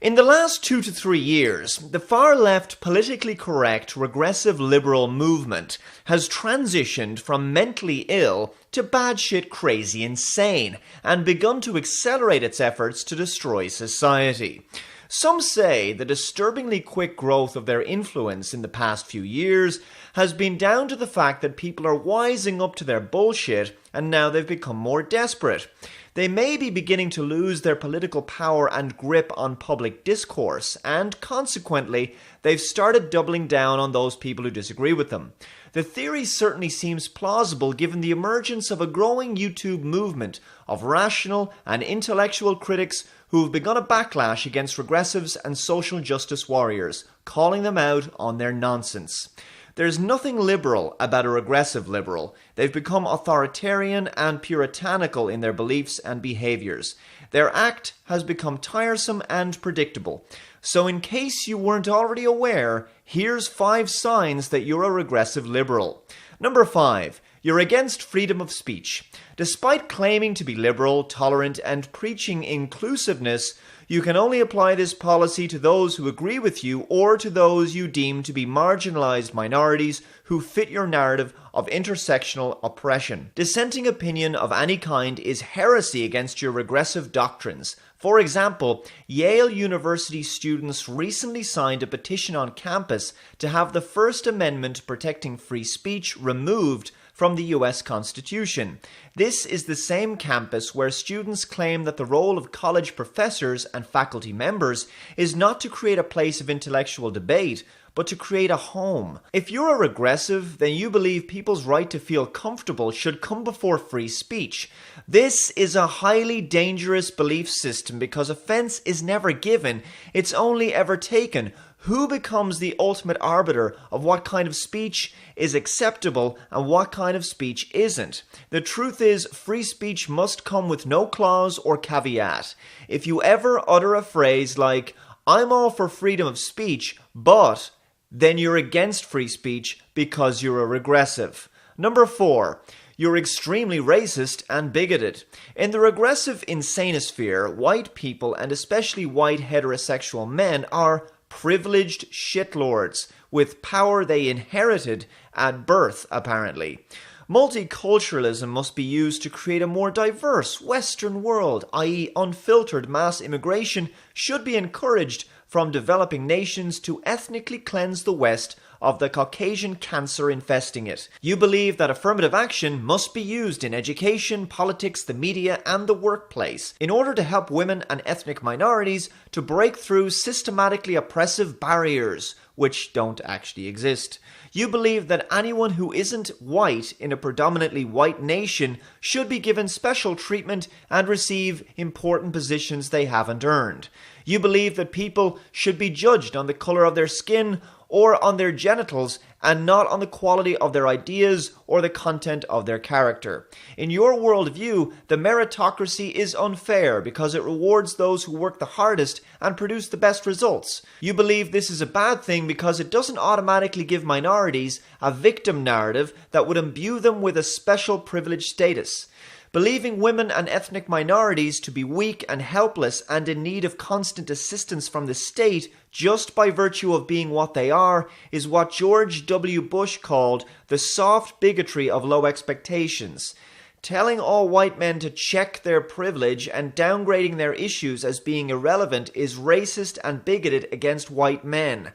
In the last 2 to 3 years, the far-left, politically correct, regressive liberal movement has transitioned from mentally ill to batshit crazy insane and begun to accelerate its efforts to destroy society. Some say the disturbingly quick growth of their influence in the past few years has been down to the fact that people are wising up to their bullshit and now they've become more desperate. They may be beginning to lose their political power and grip on public discourse, and consequently, they've started doubling down on those people who disagree with them. The theory certainly seems plausible given the emergence of a growing YouTube movement of rational and intellectual critics who have begun a backlash against regressives and social justice warriors, calling them out on their nonsense. There's nothing liberal about a regressive liberal. They've become authoritarian and puritanical in their beliefs and behaviours. Their act has become tiresome and predictable. So in case you weren't already aware, here's 5 signs that you're a regressive liberal. Number 5. You're against freedom of speech. Despite claiming to be liberal, tolerant, and preaching inclusiveness, you can only apply this policy to those who agree with you or to those you deem to be marginalized minorities who fit your narrative of intersectional oppression. Dissenting opinion of any kind is heresy against your regressive doctrines. For example, Yale University students recently signed a petition on campus to have the First Amendment protecting free speech removed from the US Constitution. This is the same campus where students claim that the role of college professors and faculty members is not to create a place of intellectual debate, but to create a home. If you're a regressive, then you believe people's right to feel comfortable should come before free speech. This is a highly dangerous belief system because offense is never given, it's only ever taken. Who becomes the ultimate arbiter of what kind of speech is acceptable and what kind of speech isn't? The truth is, free speech must come with no clause or caveat. If you ever utter a phrase like, "I'm all for freedom of speech, but," then you're against free speech because you're a regressive. Number 4. You're extremely racist and bigoted. In the regressive insanosphere, white people, and especially white heterosexual men, are privileged shitlords with power they inherited at birth, apparently. Multiculturalism must be used to create a more diverse Western world, i.e. unfiltered mass immigration should be encouraged from developing nations to ethnically cleanse the West of the Caucasian cancer infesting it. You believe that affirmative action must be used in education, politics, the media, and the workplace in order to help women and ethnic minorities to break through systematically oppressive barriers, which don't actually exist. You believe that anyone who isn't white in a predominantly white nation should be given special treatment and receive important positions they haven't earned. You believe that people should be judged on the color of their skin or on their genitals and not on the quality of their ideas or the content of their character. In your worldview, the meritocracy is unfair because it rewards those who work the hardest and produce the best results. You believe this is a bad thing because it doesn't automatically give minorities a victim narrative that would imbue them with a special privileged status. Believing women and ethnic minorities to be weak and helpless and in need of constant assistance from the state just by virtue of being what they are is what George W. Bush called the soft bigotry of low expectations. Telling all white men to check their privilege and downgrading their issues as being irrelevant is racist and bigoted against white men.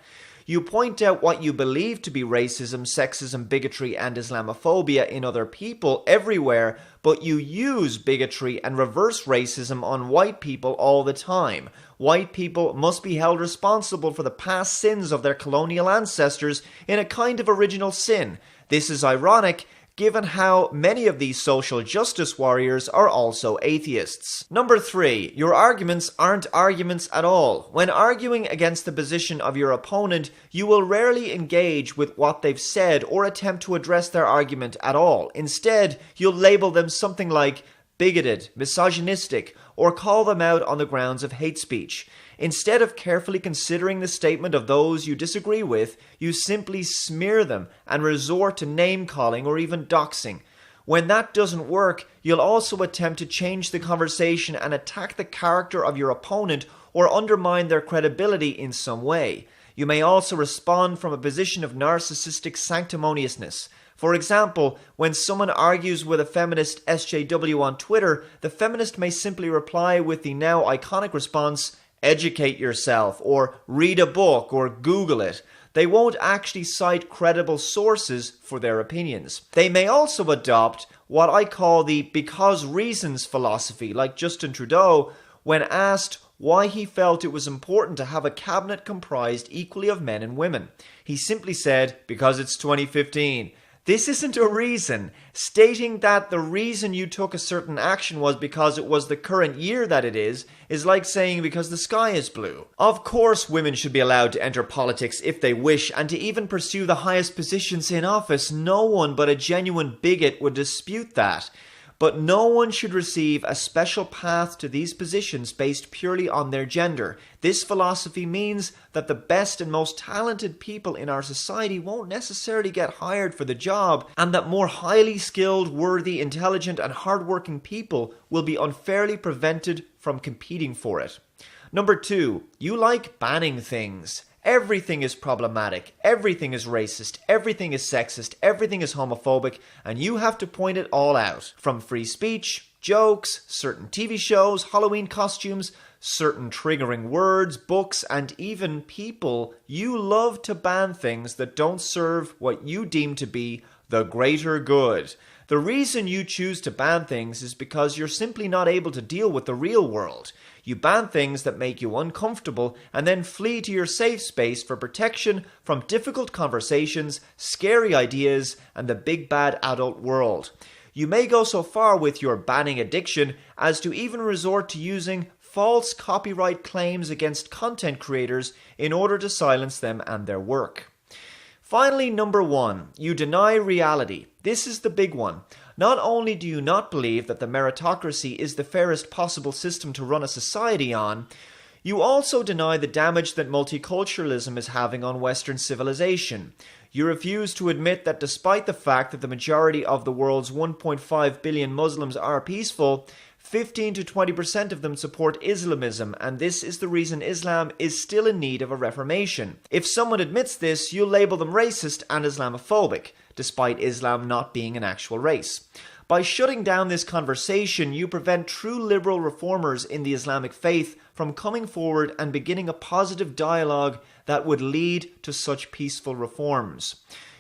You point out what you believe to be racism, sexism, bigotry, and Islamophobia in other people everywhere, but you use bigotry and reverse racism on white people all the time. White people must be held responsible for the past sins of their colonial ancestors in a kind of original sin. This is ironic, given how many of these social justice warriors are also atheists. Number 3. Your arguments aren't arguments at all. When arguing against the position of your opponent, you will rarely engage with what they've said or attempt to address their argument at all. Instead, you'll label them something like bigoted, misogynistic, or call them out on the grounds of hate speech. Instead of carefully considering the statement of those you disagree with, you simply smear them and resort to name-calling or even doxing. When that doesn't work, you'll also attempt to change the conversation and attack the character of your opponent or undermine their credibility in some way. You may also respond from a position of narcissistic sanctimoniousness. For example, when someone argues with a feminist SJW on Twitter, the feminist may simply reply with the now iconic response, "Educate yourself," or "Read a book," or "Google it." They won't actually cite credible sources for their opinions. They may also adopt what I call the because reasons philosophy, like Justin Trudeau, when asked why he felt it was important to have a cabinet comprised equally of men and women. He simply said, "Because it's 2015. This isn't a reason. Stating that the reason you took a certain action was because it was the current year that it is like saying because the sky is blue. Of course, women should be allowed to enter politics if they wish and to even pursue the highest positions in office. No one but a genuine bigot would dispute that. But no one should receive a special path to these positions based purely on their gender. This philosophy means that the best and most talented people in our society won't necessarily get hired for the job, and that more highly skilled, worthy, intelligent, and hardworking people will be unfairly prevented from competing for it. Number 2, you like banning things. Everything is problematic, everything is racist, everything is sexist, everything is homophobic, and you have to point it all out. From free speech, jokes, certain TV shows, Halloween costumes, certain triggering words, books, and even people, you love to ban things that don't serve what you deem to be the greater good. The reason you choose to ban things is because you're simply not able to deal with the real world. You ban things that make you uncomfortable and then flee to your safe space for protection from difficult conversations, scary ideas, and the big bad adult world. You may go so far with your banning addiction as to even resort to using false copyright claims against content creators in order to silence them and their work. Finally, number 1, you deny reality. This is the big one. Not only do you not believe that the meritocracy is the fairest possible system to run a society on, you also deny the damage that multiculturalism is having on Western civilization. You refuse to admit that despite the fact that the majority of the world's 1.5 billion Muslims are peaceful, 15 to 20% of them support Islamism, and this is the reason Islam is still in need of a reformation. If someone admits this, you'll label them racist and Islamophobic, despite Islam not being an actual race. By shutting down this conversation, you prevent true liberal reformers in the Islamic faith from coming forward and beginning a positive dialogue that would lead to such peaceful reforms.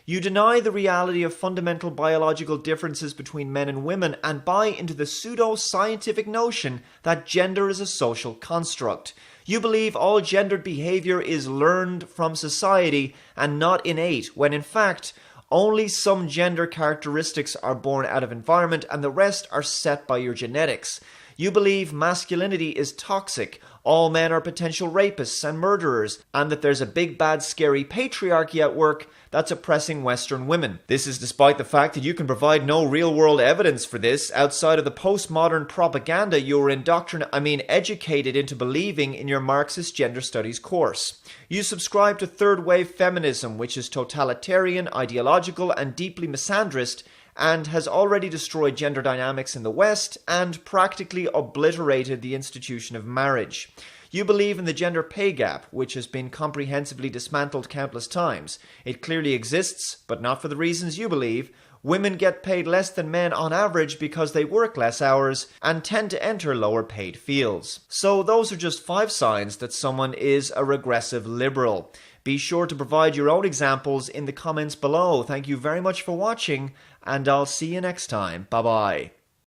You deny the reality of fundamental biological differences between men and women and buy into the pseudo-scientific notion that gender is a social construct. You believe all gendered behavior is learned from society and not innate, when in fact, only some gender characteristics are born out of environment and the rest are set by your genetics. You believe masculinity is toxic, all men are potential rapists and murderers, and that there's a big bad scary patriarchy at work that's oppressing Western women. This is despite the fact that you can provide no real-world evidence for this outside of the postmodern propaganda you were educated into believing in your Marxist gender studies course. You subscribe to third-wave feminism, which is totalitarian, ideological, and deeply misandrist, and has already destroyed gender dynamics in the West and practically obliterated the institution of marriage. You believe in the gender pay gap, which has been comprehensively dismantled countless times. It clearly exists, but not for the reasons you believe. Women get paid less than men on average because they work less hours and tend to enter lower paid fields. So those are just 5 signs that someone is a regressive liberal. Be sure to provide your own examples in the comments below. Thank you very much for watching, and I'll see you next time. Bye-bye.